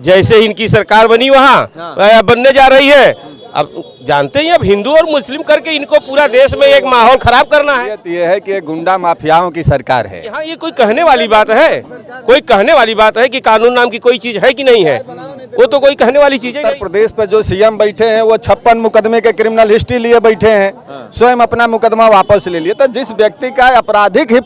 जैसे इनकी सरकार बनी वहाँ बनने जा रही है। अब जानते हैं अब हिंदू और मुस्लिम करके इनको पूरा देश में एक माहौल खराब करना है। ये है कि गुंडा माफियाओं की सरकार है। यहाँ ये कोई कहने वाली बात है? कोई कहने वाली बात है कि कानून नाम की कोई चीज है कि नहीं है? वो तो कोई कहने वाली चीज है। उत्तर प्रदेश पे जो सीएम बैठे हैं वो 56 मुकदमे के क्रिमिनल हिस्ट्री लिए बैठे हैं, स्वयं अपना मुकदमा वापस ले लिए। तो जिस व्यक्ति का आपराधिक ही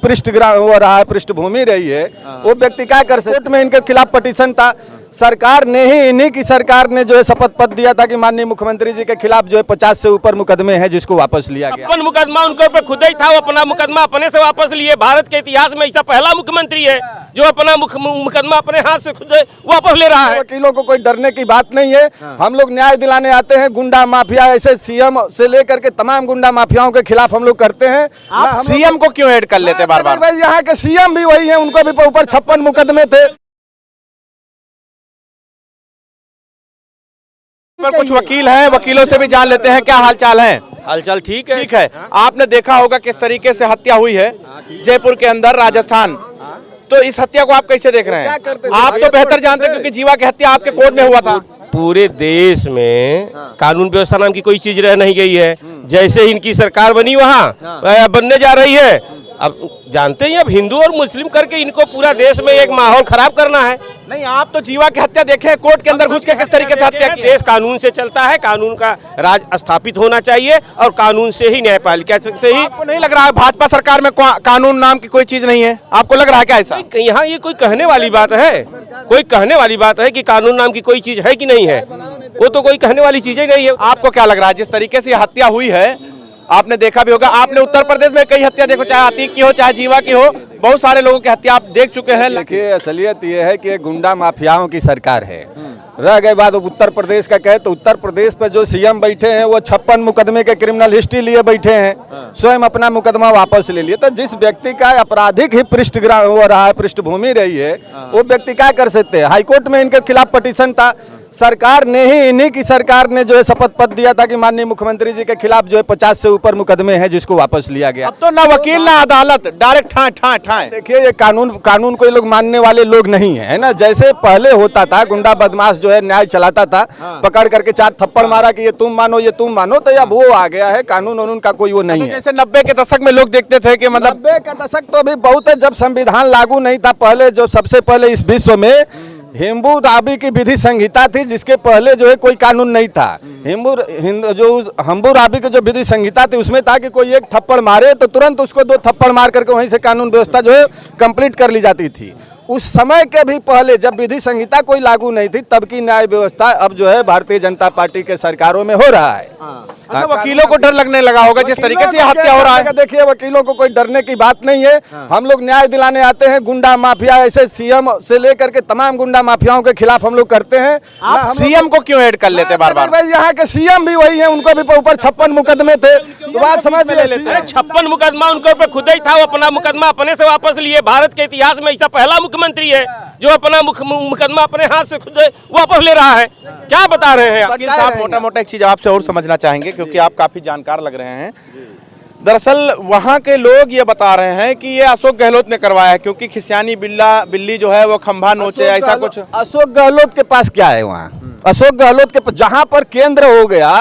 पृष्ठभूमि रही है वो व्यक्ति क्या कर सकते? कोर्ट में इनके खिलाफ पिटीशन था, सरकार ने ही, इन्हीं की सरकार ने जो है शपथ पत्र दिया था कि माननीय मुख्यमंत्री जी के खिलाफ जो है 50 से ऊपर मुकदमे हैं जिसको वापस लिया गया। अपन मुकदमा उनके ऊपर खुद ही था, वो अपना मुकदमा अपने से वापस लिए। भारत के इतिहास में ऐसा पहला मुख्यमंत्री है जो अपना मुकदमा अपने हाथ से खुद वापस ले रहा है। वकीलों को कोई डरने की बात नहीं है। हम लोग न्याय दिलाने आते हैं। गुंडा माफिया ऐसे सीएम से लेकर के तमाम गुंडा माफियाओं के खिलाफ हम लोग करते हैं। आप सीएम को क्यों ऐड कर लेते बार बार? भाई यहाँ के सीएम भी वही है, उनको भी ऊपर 56 मुकदमे थे। कुछ वकील हैं, वकीलों से भी जान लेते हैं क्या हालचाल है। हालचाल ठीक है। ठीक है, आपने देखा होगा किस तरीके से हत्या हुई है जयपुर के अंदर, राजस्थान। तो इस हत्या को आप कैसे देख रहे हैं? आप तो बेहतर जानते हैं क्योंकि जीवा की हत्या आपके कोर्ट में हुआ था। पूरे देश में कानून व्यवस्था नाम की कोई चीज रह नहीं गई है। जैसे इनकी सरकार बनी वहाँ बनने जा रही है। अब जानते हैं अब हिंदू और मुस्लिम करके इनको पूरा देश में एक माहौल खराब करना है। नहीं, आप तो जीवा की हत्या देखे, कोर्ट के अंदर घुस के किस तरीके से हत्या की। देश कानून से चलता है, कानून का राज स्थापित होना चाहिए और कानून से ही न्यायपालिका से ही। आपको नहीं लग रहा है भाजपा सरकार में कानून नाम की कोई चीज नहीं है? आपको लग रहा है क्या ऐसा? यहाँ ये कोई कहने वाली बात है? कोई कहने वाली बात है कि कानून नाम की कोई चीज है कि नहीं है? वो तो कोई कहने वाली चीज ही नहीं है। आपको क्या लग रहा है जिस तरीके से हत्या हुई है? आपने देखा भी होगा, आपने उत्तर प्रदेश में कई हत्या देखो, चाहे अतीक की हो चाहे जीवा की हो, बहुत सारे लोगों की हत्या आप देख चुके हैं। देखिए, असलियत ये है कि गुंडा माफियाओं की सरकार है। रह गए बात उत्तर प्रदेश का कहे तो उत्तर प्रदेश पे जो सीएम बैठे हैं वो 56 मुकदमे के क्रिमिनल हिस्ट्री लिए बैठे हैं, स्वयं अपना मुकदमा वापस ले लिए। तो जिस व्यक्ति का आपराधिक ही पृष्ठभूमि रही है वो व्यक्ति क्या कर सकते हैं? हाईकोर्ट में इनके खिलाफ पिटीशन था, सरकार ने ही, इन्हीं की सरकार ने जो है शपथ पत्र दिया था कि माननीय मुख्यमंत्री जी के खिलाफ जो है 50 से ऊपर मुकदमे हैं जिसको वापस लिया गया। अब तो ना वकील ना अदालत, डायरेक्ट ठाए। देखिए, ये कानून को ये लोग मानने वाले लोग नहीं है ना। जैसे पहले होता था, गुंडा बदमाश जो है न्याय चलाता था, पकड़ करके 4 थप्पड़ मारा कि ये तुम मानो, तो अब वो आ गया है। कानून का कोई वो नहीं है। जैसे 90 के दशक में लोग देखते थे कि मतलब 90 का दशक तो अभी बहुत है, जब संविधान लागू नहीं था। पहले जो सबसे पहले इस विश्व में हम्बुराबी की विधि संहिता थी, जिसके पहले जो है कोई कानून नहीं था। हम्बुराबी की जो विधि संहिता थी उसमें था कि कोई एक थप्पड़ मारे तो तुरंत उसको 2 थप्पड़ मार करके वहीं से कानून व्यवस्था जो है कंप्लीट कर ली जाती थी। उस समय के भी पहले जब विधि संहिता कोई लागू नहीं थी तब की न्याय व्यवस्था अब जो है भारतीय जनता पार्टी के सरकारों में हो रहा है। अच्छा, वकीलों को डर लगने लगा होगा जिस तरीके से हत्या हो रहा है। देखिए, वकीलों को कोई डरने की बात नहीं है। हम लोग न्याय दिलाने आते हैं। गुंडा माफिया ऐसे सीएम से लेकर के तमाम गुंडा माफियाओं के खिलाफ हम लोग करते हैं। आप सीएम को क्यों ऐड कर लेते बार बार? भाई यहाँ के सीएम भी वही है, उनको भी ऊपर 56 मुकदमे थे। तो बात समझ लेते हैं। 56 मुकदमा उनके ऊपर खुद ही था, वो अपना मुकदमा अपने से वापस लिए। भारत के इतिहास में ऐसा पहला मुख्यमंत्री है जो अपना मुकदमा अपने हाथ से खुद वापस ले रहा है। क्या बता रहे हैं वकील साहब? मोटा एक चीज आपसे और समझना चाहेंगे क्योंकि आप काफी जानकार लग रहे हैं। दरअसल वहाँ के लोग ये बता रहे हैं कि ये अशोक गहलोत ने करवाया है क्योंकि खिसियानी बिल्ली जो है वो खंभा नोचे, ऐसा कुछ। अशोक गहलोत के पास क्या है वहाँ? अशोक गहलोत के जहाँ पर केंद्र हो गया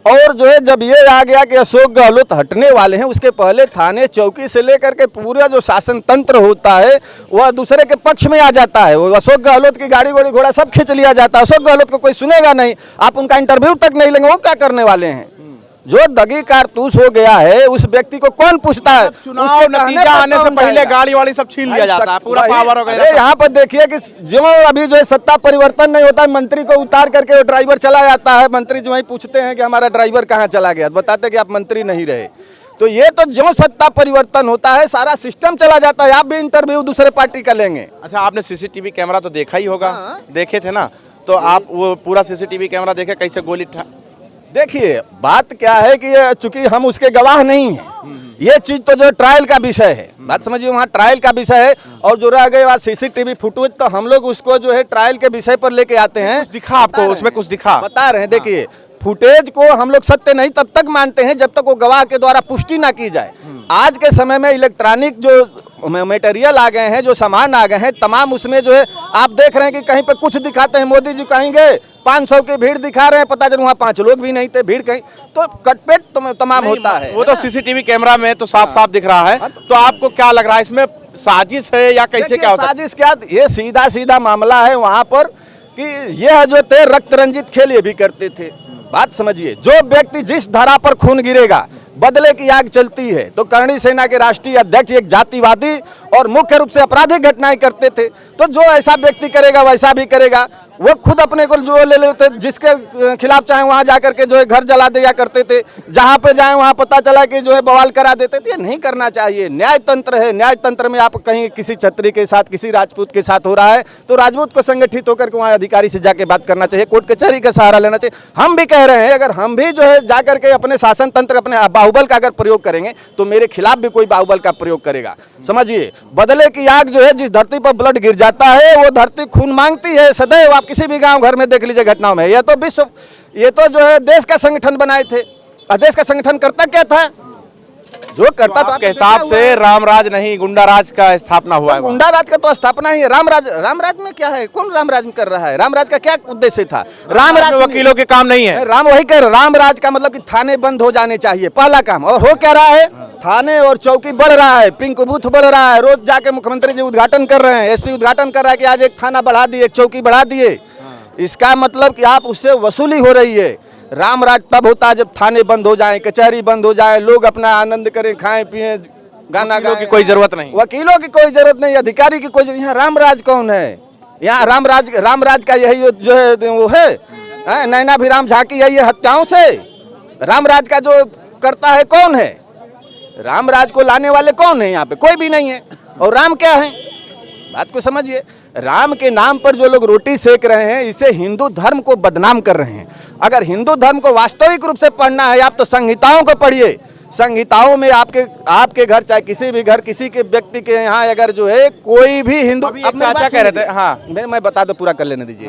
और जो है जब ये आ गया कि अशोक गहलोत हटने वाले हैं, उसके पहले थाने चौकी से लेकर के पूरा जो शासन तंत्र होता है वह दूसरे के पक्ष में आ जाता है। वो अशोक गहलोत की गाड़ी घोड़ा सब खींच लिया जाता है। अशोक गहलोत को कोई सुनेगा नहीं, आप उनका इंटरव्यू तक नहीं लेंगे। वो क्या करने वाले हैं? जो दगी कारतूस हो गया है उस व्यक्ति को कौन पूछता है? चुनाव नतीजा आने से पहले गाड़ी वाली सब छीन लिया जाता है, पूरा पावर वगैरह। यहाँ पर देखिए कि जो अभी जो है सत्ता परिवर्तन नहीं होता, मंत्री को उतार करके वो ड्राइवर चला जाता है। मंत्री जो है पूछते हैं कि हमारा ड्राइवर कहाँ चला गया, बताते कि आप मंत्री नहीं रहे। तो ये तो जो सत्ता परिवर्तन होता है सारा सिस्टम चला जाता है। आप भी इंटरव्यू दूसरे पार्टी का लेंगे। अच्छा, आपने सीसीटीवी कैमरा तो देखा ही होगा, देखे थे ना? तो आप वो पूरा सीसीटीवी कैमरा देखे कैसे गोली देखिए, बात क्या है कि चूंकि हम उसके गवाह नहीं हैं, ये चीज तो जो ट्रायल का विषय है, बात समझिए, वहाँ ट्रायल का विषय है। और जो रह गए बात सीसीटीवी फुटेज, तो हम लोग उसको जो है ट्रायल के विषय पर लेके आते हैं। दिखा आपको उसमें कुछ दिखा? बता रहे हैं। देखिए, फुटेज को हम लोग सत्य नहीं तब तक मानते हैं जब तक वो गवाह के द्वारा पुष्टि ना की जाए। आज के समय में इलेक्ट्रॉनिक जो मटेरियल आ गए हैं, जो सामान आ गए हैं, तमाम उसमें जो है आप देख रहे हैं कि कहीं पे कुछ दिखाते हैं, मोदी जी कहेंगे 500 की भीड़ दिखा रहे हैं, पता चल वहाँ 5 लोग भी नहीं थे, भीड़ कहीं, तो कटपेट तमाम होता है। वो तो सीसीटीवी कैमरा में तो साफ साफ दिख रहा है। तो आपको क्या लग रहा है, इसमें साजिश है या कैसे, क्या होता है? साजिश क्या, ये सीधा सीधा मामला है वहाँ पर कि यह जो थे रक्त रंजित खेल ये भी करते थे। बात समझिए, जो व्यक्ति जिस धारा पर खून गिरेगा बदले की आग चलती है। तो करणी सेना के राष्ट्रीय अध्यक्ष एक जातिवादी और मुख्य रूप से आपराधिक घटनाएं करते थे, तो जो ऐसा व्यक्ति करेगा वैसा भी करेगा। वो खुद अपने को जो ले लेते, जिसके खिलाफ चाहे वहां जाकर के जो है घर जला दिया करते थे, जहां पे जाए वहां पता चला कि जो है बवाल करा देते थे। ये नहीं करना चाहिए। न्याय तंत्र है, न्याय तंत्र में आप कहीं किसी क्षत्रिय के साथ, किसी राजपूत के साथ हो रहा है तो राजपूत को संगठित होकर के वहाँ अधिकारी से जाके बात करना चाहिए, कोर्ट कचहरी का सहारा लेना चाहिए। हम भी कह रहे हैं अगर हम भी जो है जाकर के अपने शासन तंत्र, अपने बाहुबल का अगर प्रयोग करेंगे तो मेरे खिलाफ भी कोई बाहुबल का प्रयोग करेगा। समझिए, बदले की आग जो है, जिस धरती पर ब्लड गिर जाता है वो धरती खून मांगती है सदैव। आप किसी भी गांव घर में देख लीजिए घटनाओं में। ये तो जो है देश का संगठन बनाए थे, और देश का संगठन करता क्या था, जो करता तो आपके हिसाब से रामराज नहीं गुंडा राज का स्थापना हुआ है। गुंडा राज का तो स्थापना ही है। रामराज में क्या है, कौन रामराज में कर रहा है? रामराज का क्या उद्देश्य था? रामराज वकीलों के काम नहीं है। राम वही कह रहे, रामराज का मतलब कि थाने बंद हो जाने चाहिए, पहला काम। और हो क्या रहा है, थाने और चौकी बढ़ रहा है, पिंक बूथ बढ़ रहा है। रोज जाके मुख्यमंत्री जी उद्घाटन कर रहे हैं, एसपी उद्घाटन कर रहा है कि आज एक थाना बढ़ा दिए, एक चौकी बढ़ा दिए। इसका मतलब कि आप उससे वसूली हो रही है। रामराज तब होता है जब थाने बंद हो जाए, कचहरी बंद हो जाए, लोग अपना आनंद करें, खाएं पिए, गाना गाएं। की कोई जरूरत नहीं, वकीलों की कोई जरूरत नहीं, अधिकारी की कोई। यहाँ रामराज कौन है? यहाँ रामराज का यही जो है वो है नैनाभिराम झांकी है, ये हत्याओं से। रामराज का जो करता है कौन है? रामराज को लाने वाले कौन है? यहाँ पे कोई भी नहीं है। और राम क्या है, बात को समझिए। राम के नाम पर जो लोग रोटी सेक रहे हैं, इसे हिंदू धर्म को बदनाम कर रहे हैं। अगर हिंदू धर्म को वास्तविक रूप से पढ़ना है, आप तो संहिताओं को पढ़िए। संहिताओं में आपके घर, चाहे किसी भी घर, किसी के व्यक्ति के यहाँ अगर जो है कोई भी हिंदू, चाचा कह रहे थे, हाँ मैं बता दो, पूरा कर लेने दीजिए।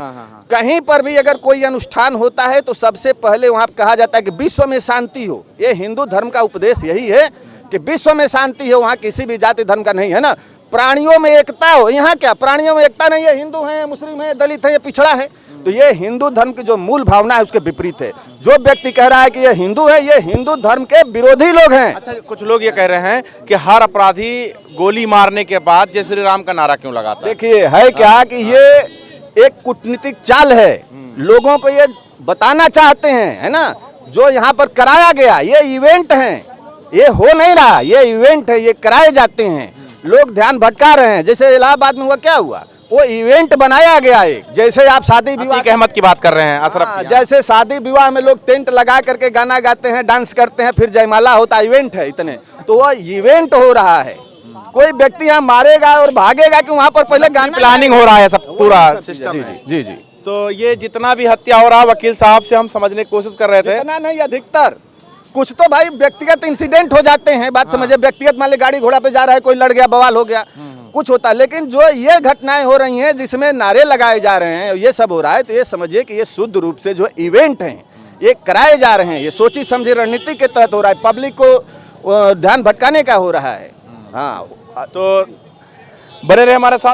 कहीं पर भी अगर कोई अनुष्ठान होता है तो सबसे पहले वहाँ कहा जाता है कि विश्व में शांति हो। ये हिंदू धर्म का उपदेश यही है कि विश्व में शांति हो, वहाँ किसी भी जाति धर्म का नहीं है ना। प्राणियों में एकता हो, यहाँ क्या प्राणियों में एकता नहीं है? हिंदू है, मुस्लिम है, दलित है, ये पिछड़ा है। तो ये हिंदू धर्म की जो मूल भावना है उसके विपरीत है। जो व्यक्ति कह रहा है कि ये हिंदू है, ये हिंदू धर्म के विरोधी लोग हैं। अच्छा, कुछ लोग ये कह रहे हैं कि हर अपराधी गोली मारने के बाद जय श्री राम का नारा क्यों लगाता है? देखिए, है क्या कि ये एक कूटनीतिक चाल है। लोगों को ये बताना चाहते हैं, है ना, जो यहाँ पर कराया गया ये इवेंट है, ये हो नहीं रहा, ये इवेंट है, ये कराए जाते हैं। लोग ध्यान भटका रहे हैं। जैसे इलाहाबाद में हुआ, क्या हुआ, वो इवेंट बनाया गया एक। जैसे आप शादी विवाह अहमद की बात कर रहे हैं, अशरफ की। जैसे शादी विवाह में लोग टेंट लगा करके गाना गाते हैं, डांस करते हैं, फिर जयमाला होता, इवेंट है इतने, तो वो इवेंट हो रहा है। कोई व्यक्ति यहाँ मारेगा और भागेगा कि वहाँ पर पहले गाना, प्लानिंग हो रहा है, सब पूरा सिस्टम। जी। तो ये जितना भी हत्या हो रहा, वकील साहब से हम समझने की कोशिश कर रहे थे, इतना नहीं, अधिकतर कुछ तो भाई व्यक्तिगत इंसिडेंट हो जाते हैं। बात समझिए, व्यक्तिगत मान ली गाड़ी घोड़ा पे जा रहा है, कोई लड़ गया, बवाल हो गया, कुछ होता है। लेकिन जो ये घटनाएं हो रही हैं जिसमें नारे लगाए जा रहे हैं, ये सब हो रहा है, तो ये समझिए कि ये शुद्ध रूप से जो इवेंट हैं ये कराए जा रहे हैं। ये सोची समझी रणनीति के तहत हो रहा है, पब्लिक को ध्यान भटकाने का हो रहा है। हाँ, तो बने रहे हमारे साथ।